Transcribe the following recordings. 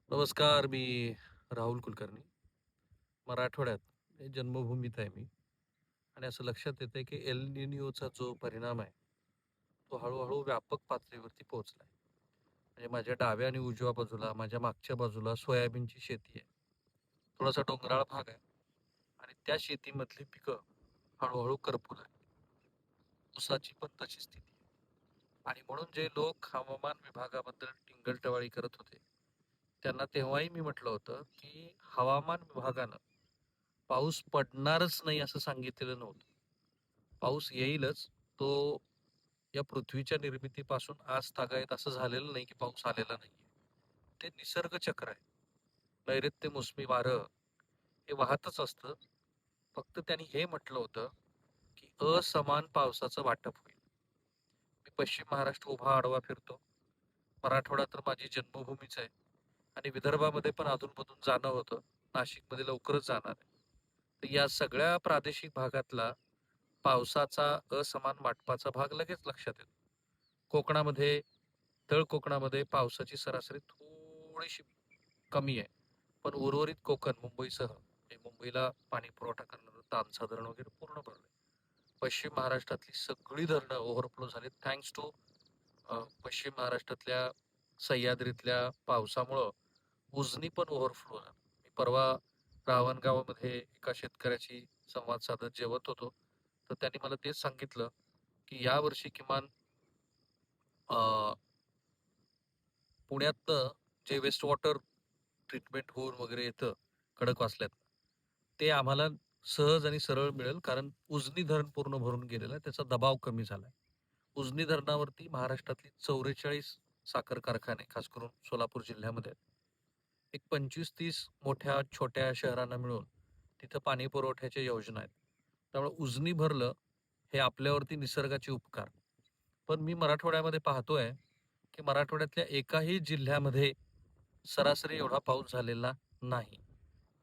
नमस्कार. मी राहुल कुलकर्णी. मराठवाड्यात हे जन्मभूमीत आहे मी आणि असं लक्षात येतंय की एल निनोचा जो परिणाम आहे, तो हळू-हळू व्यापक पातळीवरती पोहोचलाय. म्हणजे माझ्या डाव्या आणि उजव्या बाजूला, माझ्या मागच्या बाजूला सोयाबीनची शेती आहे. थोडासा डोंगराळ भाग आहे आणि त्या शेतीमधली पिकं हळू करपू लागली. ऊसाची पण तशी स्थिती आहे आणि म्हणून जे लोक हवामान विभागाबद्दल टिंगल करत होते, त्यांना तेव्हाही मी म्हटलं होतं, की हवामान विभागानं पाऊस पडणारच नाही असं सांगितलेलं नव्हतं. पाऊस येईलच. तो या पृथ्वीच्या निर्मितीपासून आज तागायत असं झालेलं नाही, की पाऊस आलेला नाहीये. ते निसर्ग चक्र आहे. नैऋत्य मोसमी वारं हे वाहतच असतं. फक्त त्यांनी हे म्हटलं होतं, की असमान पावसाचं वाटप होईल. मी पश्चिम महाराष्ट्र उभा आडवा फिरतो. मराठवाडा तर माझी जन्मभूमीच आहे आणि विदर्भामध्ये पण अधून-मधून जाणं होतं. नाशिकमध्ये लवकरच जाणार आहे. तर या सगळ्या प्रादेशिक भागातला पावसाचा असमान वाटपाचा भाग लगेच लक्षात येतो. कोकणामध्ये, तळ कोकणामध्ये पावसाची सरासरी थोडीशी कमी आहे. पण उर्वरित कोकण मुंबईसह म्हणजे मुंबईला पाणी पुरवठा करणारं तानसा धरण वगैरे पूर्ण भरलंय. पश्चिम महाराष्ट्रातली सगळी धरणं ओव्हरफ्लो झालीत थँक्स टू पश्चिम महाराष्ट्रातल्या सह्याद्रीतल्या पावसामुळं उजनी पण ओव्हरफ्लो झाला. मी परवा रावणगावामध्ये एका शेतकऱ्याशी संवाद साधत जेवत होतो. तर त्यांनी मला तेच सांगितलं, की यावर्षी किमान अ, पुण्यातनं जे वेस्ट वॉटर ट्रीटमेंट होऊन वगैरे येतं खडकवासल्यात, ते आम्हाला सहज आणि सरळ मिळेल कारण उजनी धरण पूर्ण भरून गेलेलं आहे. त्याचा दबाव कमी झालाय. उजनी धरणावरती महाराष्ट्रातली 44 साखर कारखाने खास करून सोलापूर जिल्ह्यामध्ये आहेत. एक 25-30 मोठ्या छोट्या शहरांना मिळून तिथं पाणी पुरवठ्याच्या योजना आहेत. त्यामुळे उजनी भरलं हे आपल्यावरती निसर्गाचे उपकार. पण मी मराठवाड्यामध्ये पाहतोय, की मराठवाड्यातल्या एकाही जिल्ह्यामध्ये सरासरी एवढा पाऊस झालेला नाही.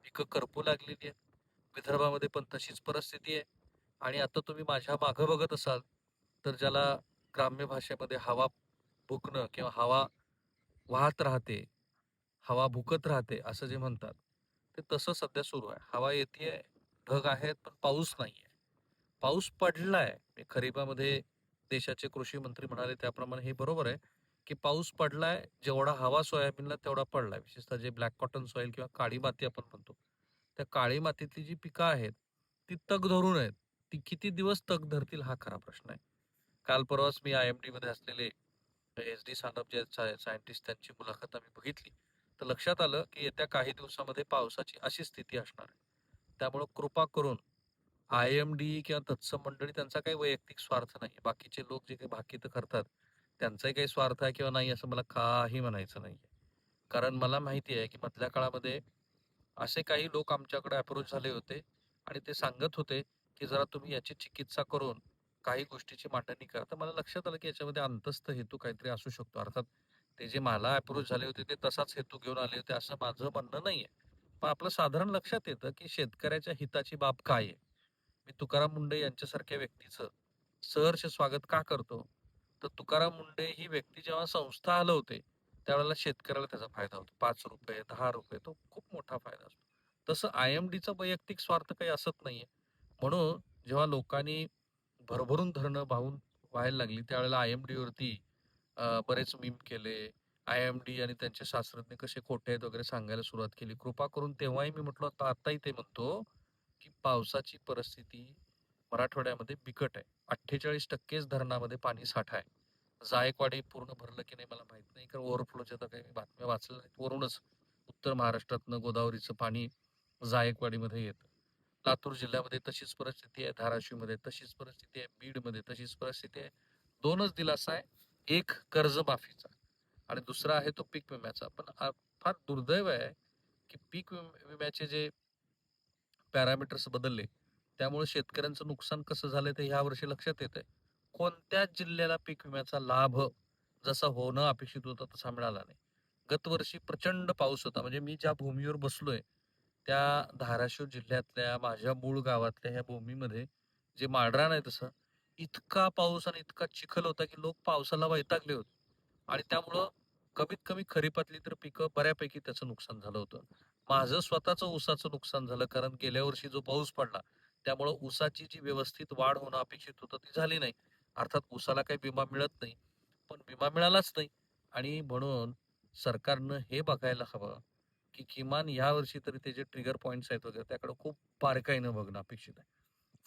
पिकं करपू लागलेली आहेत. विदर्भामध्ये पण तशीच परिस्थिती आहे आणि आता तुम्ही माझ्या मागं बघत असाल, तर ज्याला ग्राम्य भाषेमध्ये हवा भुकणं किंवा हवा वाहत राहते, हवा भुकत राहते असं जे म्हणतात, ते तसं सध्या सुरू आहे. हवा येतेय, ढग आहेत, पण पाऊस नाहीये. पाऊस पडलाय. खरीपामध्ये देशाचे कृषी मंत्री म्हणाले त्याप्रमाणे हे बरोबर आहे, की पाऊस पडलाय. जेवढा हवा सोयाबीनला तेवढा पडलाय. विशेषतः जे ब्लॅक कॉटन सॉइल किंवा काळी माती आपण म्हणतो. त्या काळी मातीतली जी पिकं आहेत, ती तग धरून आहेत. ती किती दिवस तग धरतील हा खरा प्रश्न आहे. काल परवाच मी IMD मध्ये असलेले SD सानप जे सायंटिस्ट त्यांची मुलाखत आम्ही बघितली. तर लक्षात आलं, की येत्या काही दिवसामध्ये पावसाची अशी स्थिती असणार आहे. त्यामुळं कृपा करून IMD किंवा तत्सम मंडळी त्यांचा काही वैयक्तिक स्वार्थ नाही. बाकीचे लोक जे काही भाकीतं करतात, त्यांचाही काही स्वार्थ आहे किंवा नाही असं मला काही म्हणायचं नाहीये. कारण मला माहिती आहे, की मधल्या काळामध्ये असे काही लोक आमच्याकडे अप्रोच झाले होते आणि ते सांगत होते, की जरा तुम्ही याची चिकित्सा करून काही गोष्टीची मांडणी करा. तर मला लक्षात आलं, की याच्यामध्ये अंतस्थ हेतू काहीतरी असू शकतो. अर्थात ते जे मला अप्रोच झाले होते, ते तसाच हेतू घेऊन आले होते असं माझं म्हणणं नाहीये. पण आपलं साधारण लक्षात येतं, की शेतकऱ्याच्या हिताची बाब काय आहे? मी तुकाराम मुंडे यांच्यासारख्या व्यक्तीचं सहर्ष स्वागत का करतो? तर तुकाराम मुंडे ही व्यक्ती जेव्हा संस्था हलवते, त्यावेळेला शेतकऱ्याला त्याचा फायदा होतो. ₹5, ₹10 तो खूप मोठा फायदा असतो. तसं IMDचा वैयक्तिक स्वार्थ काही असत नाहीये. म्हणून जेव्हा लोकांनी भरभरून धरणं व्हायला लागली, त्यावेळेला IMDवरती बरेच मीम केले. IMD आणि त्यांचे शास्त्रज्ञ कसे खोटे आहेत वगैरे सांगायला सुरुवात केली. कृपा करून तेव्हाही मी म्हटलं होतं, आताही ते म्हणतो, की पावसाची परिस्थिती मराठवाड्यामध्ये बिकट आहे. 48%च धरणामध्ये पाणी साठा आहे. जायकवाडी पूर्ण भरलं की नाही मला माहित नाही. कारण ओव्हरफ्लोच्या तर काही बातम्या वाचल्या नाहीत. वरूनच उत्तर महाराष्ट्रातनं गोदावरीचं पाणी जायकवाडीमध्ये येतं. लातूर जिल्ह्यामध्ये तशीच परिस्थिती आहे. धाराशिवमध्ये तशीच परिस्थिती आहे. बीडमध्ये तशीच परिस्थिती आहे. 2च दिलासा आहे. एक कर्जमाफीचा आणि दुसरा आहे तो पीक विम्याचा. पण फार दुर्दैव आहे, की पीक विम्याचे जे पॅरामीटर्स बदलले. त्यामुळे शेतकऱ्यांचं नुकसान कसं झालंय ते ह्या वर्षी लक्षात येतंय. कोणत्याच जिल्ह्याला पीक विम्याचा लाभ जसा होणं अपेक्षित होतं तसा मिळाला नाही. गतवर्षी प्रचंड पाऊस होता. म्हणजे मी ज्या भूमीवर बसलोय, त्या धाराशिव जिल्ह्यातल्या माझ्या मूळ गावातल्या ह्या भूमीमध्ये जे माळरान आहे तसं, इतका पाऊस आणि इतका चिखल होता, की लोक पावसाला वैतागले होते. आणि त्यामुळं कमीत कमी खरीपातली तर पिकं बऱ्यापैकी त्याचं नुकसान झालं होतं. माझं स्वतःचं ऊसाचं नुकसान झालं कारण गेल्या वर्षी जो पाऊस पडला, त्यामुळं ऊसाची जी व्यवस्थित वाढ होणं अपेक्षित होतं ती झाली नाही. अर्थात ऊसाला काही विमा मिळत नाही. पण विमा मिळालाच नाही आणि म्हणून सरकारनं हे बघायला हवं, की किमान यावर्षी तरी त्याचे ट्रिगर पॉइंट्स आहेत वगैरे त्याकडे खूप बारकाईनं बघणं अपेक्षित आहे.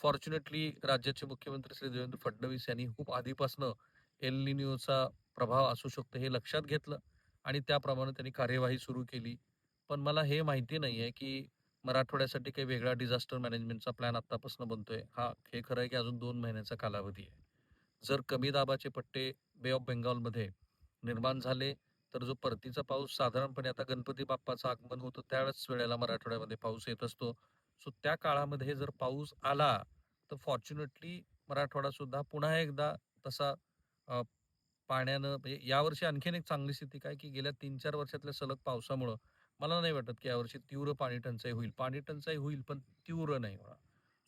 फॉर्च्युनेटली राज्याचे मुख्यमंत्री श्री देवेंद्र फडणवीस यांनी खूप आधीपासनं एल निनोचा प्रभाव असू शकतो हे लक्षात घेतलं आणि त्याप्रमाणे त्यांनी कार्यवाही सुरू केली. पण मला हे माहिती नाहीये, की मराठवाड्यासाठी काही वेगळा डिझास्टर मॅनेजमेंटचा प्लॅन आत्तापासून बनतोय. हां, हे खरं आहे, की अजून 2 महिन्याचा कालावधी आहे. जर कमी दाबाचे पट्टे बे ऑफ बेंगॉलमध्ये निर्माण झाले, तर जो परतीचा पाऊस साधारणपणे आता गणपती बाप्पाचं आगमन होतं त्यावेळेस वेळेला मराठवाड्यामध्ये पाऊस येत असतो. सो त्या काळामध्ये जर पाऊस आला, तर फॉर्च्युनेटली मराठवाडा सुद्धा पुन्हा एकदा तसा अ, पाण्यानं म्हणजे यावर्षी आणखीन एक चांगली स्थिती काय, की गेल्या 3-4 वर्षातल्या सलग पावसामुळं मला नाही वाटत, की यावर्षी तीव्र पाणी टंचाई होईल. पाणी टंचाई होईल, पण तीव्र नाही होणार.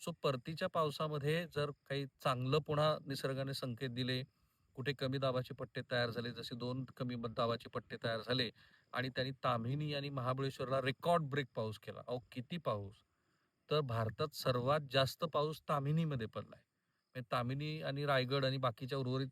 सो परतीच्या पावसामध्ये जर काही चांगलं पुन्हा निसर्गाने संकेत दिले, कुठे कमी दाबाचे पट्टे तयार झाले, जसे 2 कमी दाबाचे पट्टे तयार झाले आणि त्यांनी ताम्हिणी आणि महाबळेश्वरला रेकॉर्ड ब्रेक पाऊस केला. अहो, किती पाऊस! तर भारतात सर्वात जास्त पाऊस ताम्हिणीमध्ये पडलाय. म्हणजे ताम्हिणी आणि रायगड आणि बाकीच्या उर्वरित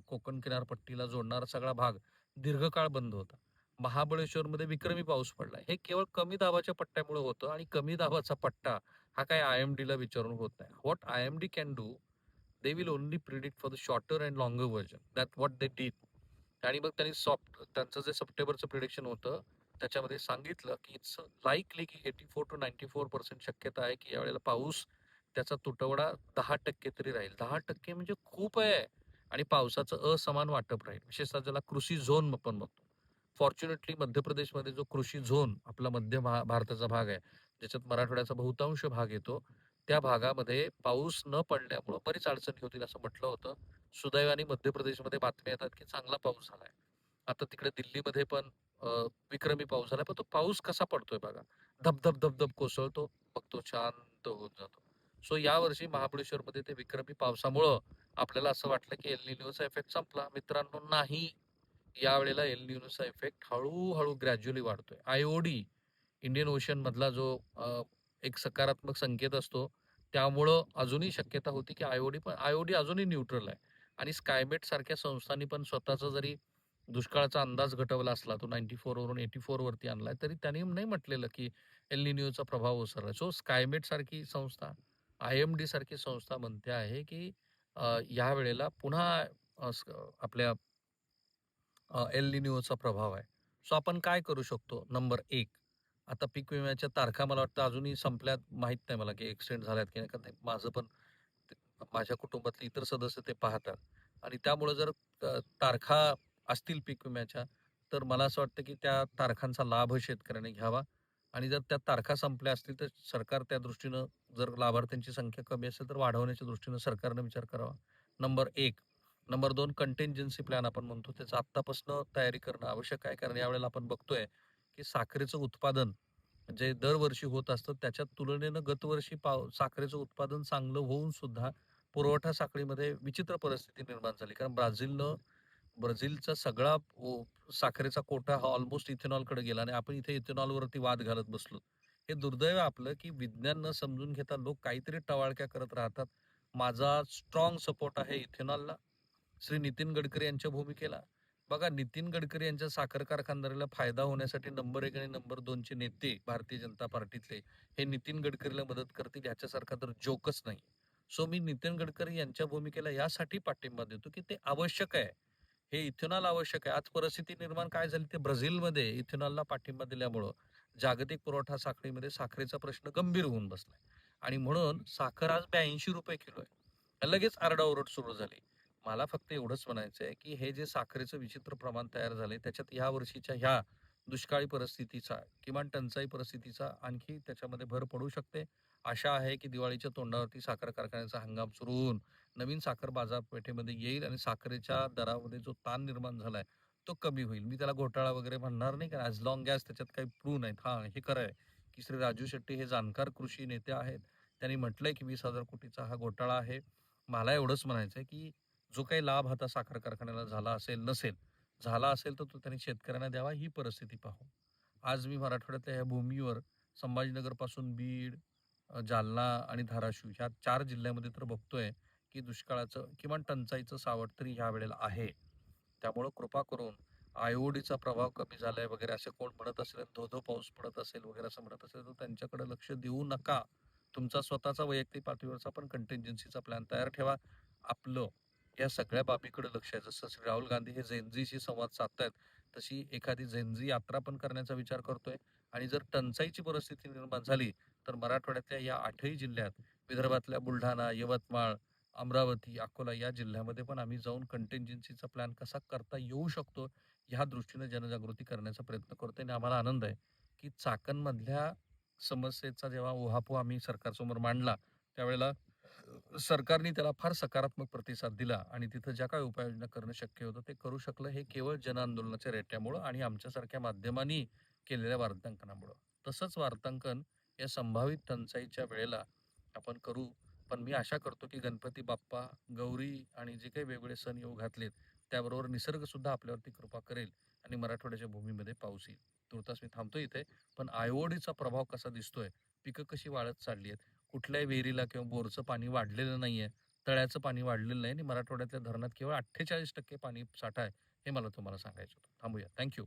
कोकण किनारपट्टीला जोडणारा सगळा भाग दीर्घकाळ बंद होता. महाबळेश्वरमध्ये विक्रमी पाऊस पडलाय. हे केवळ कमी दाबाच्या पट्ट्यामुळे होतं आणि कमी दाबाचा पट्टा हा काही आय-एम-डीला विचारून होत नाही. What I-M-D can do, they will only predict for the shorter and longer version. That what they did. आणि मग त्यांनी त्यांचं जे सप्टेंबरचं प्रिडिक्शन होतं, त्याच्यामध्ये सांगितलं, की इट्स लाइकली की 84% to 94% शक्यता आहे, की यावेळेला पाऊस त्याचा तुटवडा 10% तरी राहील. 10% म्हणजे खूप आहे आणि पावसाचं असमान वाटप राहील. विशेषतः ज्याला कृषी झोन आपण म्हणतो. फॉर्च्युनेटली मध्य प्रदेशमध्ये जो कृषी झोन आपला मध्य भारताचा भाग आहे, ज्याच्यात मराठवाड्याचा बहुतांश भाग येतो, त्या भागामध्ये पाऊस न पडल्यामुळं बरीच अडचणी होतील असं म्हटलं होतं. सुदैवाने मध्य प्रदेशमध्ये बातम्या येतात, की चांगला पाऊस झालाय. आता तिकडे दिल्लीमध्ये पण विक्रमी पाऊस झाला. पण तो पाऊस कसा पडतोय बघा. धब-धब, धब-धब कोसळतो, मग तो शांत होत जातो. सो यावर्षी महाबळेश्वरमध्ये ते विक्रमी पावसामुळं आपल्याला असं वाटलं, की एल निनोचा इफेक्ट संपला. मित्रांनो नाही. यावेळेला एल निनोचा इफेक्ट हळू ग्रॅज्युअली वाढतोय. आय-ओ-डी इंडियन ओशन मधला जो एक सकारात्मक संकेत असतो, त्यामुळं अजूनही शक्यता होती, की आय-ओ-डी अजूनही न्यूट्रल आहे आणि स्कायमेट सारख्या संस्थांनी पण स्वतःचा जरी दुष्काळाचा अंदाज घटवला असला, तो 94 वरून 84 वरती आणलाय, तरी त्यांनी नाही म्हटलेलं, की एल निनोचा प्रभाव ओसरला. सो स्कायमेट सारखी संस्था, आय-एम-डी सारखी संस्था म्हणते आहे, की या वेळेला पुन्हा आपल्या एल निनोचा प्रभाव आहे. सो आपण काय करू शकतो? नंबर 1 आता पीक विम्याच्या तारखा मला वाटतं अजूनही संपल्यात माहीत नाही मला, की एक्सटेंड झाल्यात की नाही. कारण ते माझं पण माझ्या कुटुंबातले इतर सदस्य ते पाहतात आणि त्यामुळे जर तारखा असतील पीक विम्याच्या, तर मला असं वाटतं, की त्या तारखांचा लाभ शेतकऱ्यांनी घ्यावा आणि जर त्या तारखा संपल्या असतील, तर सरकार त्या दृष्टीनं जर लाभार्थ्यांची संख्या कमी असेल, तर वाढवण्याच्या दृष्टीनं सरकारनं विचार करावा. नंबर 1. नंबर 2 कंटिन्जन्सी प्लॅन आपण म्हणतो, त्याचं आत्तापासून तयारी करणं आवश्यक आहे. कारण यावेळेला आपण बघतोय, की साखरेचं उत्पादन जे दरवर्षी होत असतं, त्याच्या तुलनेनं गतवर्षी साखरेचं उत्पादन चांगलं होऊन सुद्धा पुरवठा साखळीमध्ये विचित्र परिस्थिती निर्माण झाली. कारण ब्राझीलचा सगळा साखरेचा कोटा हा ऑलमोस्ट इथेनॉलकडे गेला आणि आपण इथे इथेनॉलवरती वाद घालत बसलो. हे दुर्दैव आहे आपलं, की विज्ञान न समजून घेता लोक काहीतरी टवाळक्या करत राहतात. माझा स्ट्राँग सपोर्ट आहे इथेनॉलला. श्री नितीन गडकरी यांच्या भूमिकेला. बघा नितीन गडकरी यांच्या साखर कारखानदारीला फायदा होण्यासाठी नंबर 1 आणि नंबर 2 चे नेते भारतीय जनता पार्टीतले हे नितीन गडकरीला मदत करतील ह्याच्यासारखा तर जोकच नाही. सो मी नितीन गडकरी यांच्या भूमिकेला यासाठी पाठिंबा देतो, की ते आवश्यक आहे. हे इथेनॉल आवश्यक आहे. आज परिस्थिती निर्माण काय झाली ते ब्राझीलमध्ये इथेनॉलला पाठिंबा दिल्यामुळं जागतिक पुरवठा साखळीमध्ये साखरेचा प्रश्न गंभीर होऊन बसलाय आणि म्हणून साखर आज ₹82 किलो आहे. लगेच आरडाओरड सुरू झाली. मला फक्त एवढंच म्हणायचं आहे, की हे जे साखरेचं विचित्र प्रमाण तयार झालंय, त्याच्यात ह्या वर्षीच्या ह्या दुष्काळी परिस्थितीचा, किमान टंचाई परिस्थितीचा आणखी त्याच्यामध्ये भर पडू शकते. आशा आहे, की दिवाळीच्या तोंडावरती साखर कारखान्याचा हंगाम सुरू होऊन नवीन साखर बाजारपेठेमध्ये येईल आणि साखरेच्या दरामध्ये जो ताण निर्माण झालाय, तो कमी होईल. मी त्याला घोटाळा वगैरे म्हणणार नाही, कारण ॲज लाँग ॲज त्याच्यात काही प्रूव्ह नाहीत. हां, हे खरं आहे, की श्री राजू शेट्टी हे जाणकार कृषी नेते आहेत. त्यांनी म्हटलंय, की 20,000 कोटीचा हा घोटाळा आहे. मला एवढंच म्हणायचं आहे, की जो काही लाभ आता साखर कारखान्याला झाला असेल, नसेल, झाला असेल तर तो त्यांनी शेतकऱ्यांना द्यावा, ही परिस्थिती पाहू. आज मी मराठवाड्यातल्या ह्या भूमीवर संभाजीनगरपासून बीड, जालना आणि धाराशिव ह्या 4 जिल्ह्यामध्ये तर बघतोय, की दुष्काळाचं किमान टंचाईचं सावट तरी ह्या वेळेला आहे. त्यामुळं कृपा करून आय-ओ-डीचा प्रभाव कमी झालाय वगैरे असं कोण म्हणत असेल, धो-धो पाऊस पडत असेल वगैरे असं म्हणत असेल, तर त्यांच्याकडे लक्ष देऊ नका. तुमचा स्वतःचा वैयक्तिक पातळीवरचा पण कंटिन्जन्सीचा प्लॅन तयार ठेवा. आपलं या सगळ्या बाबीकडे लक्ष आहे. जसं श्री राहुल गांधी हे झेन संवाद साधतायत, तशी एखादी झेन यात्रा पण करण्याचा विचार करतोय आणि जर टंचाईची परिस्थिती निर्माण झाली, तर मराठवाड्यातल्या या 8ही जिल्ह्यात, विदर्भातल्या बुलढाणा, यवतमाळ, अमरावती, अकोला या जिल्ह्यामध्ये पण आम्ही जाऊन कंटिन्जन्सीचा प्लॅन कसा करता येऊ शकतो, ह्या दृष्टीने जनजागृती करण्याचा प्रयत्न करतोय आणि आम्हाला आनंद आहे, की चाकणमधल्या समस्येचा जेव्हा उहापोह आम्ही सरकारसमोर मांडला, त्यावेळेला सरकारने त्याला फार सकारात्मक प्रतिसाद दिला आणि तिथं ज्या काही उपाययोजना करणं शक्य होतं ते करू शकलं हे केवळ जनआंदोलनाच्या रेट्यामुळं आणि आमच्यासारख्या माध्यमांनी केलेल्या वार्तांकनामुळं. तसंच वार्तांकन या संभावित टंचाईच्या वेळेला आपण करू. पण मी आशा करतो की गणपती बाप्पा, गौरी आणि जे काही वेगवेगळे सण येऊ घातलेत, त्याबरोबर निसर्ग सुद्धा आपल्यावरती कृपा करेल आणि मराठवाड्याच्या भूमीमध्ये पाऊस येईल. तूर्तास मी थांबतो इथे. पण आय-ओ-डीचा प्रभाव कसा दिसतोय, पिकं कशी वाळत चालली आहेत, कुठल्याही विहिरीला किंवा बोरचं पाणी वाढलेलं नाहीये, तळ्याचं पाणी वाढलेलं नाही आणि मराठवाड्यातल्या धरणात केवळ 48% पाणी साठा आहे, हे मला तुम्हाला सांगायचं होतं. थांबूया. थँक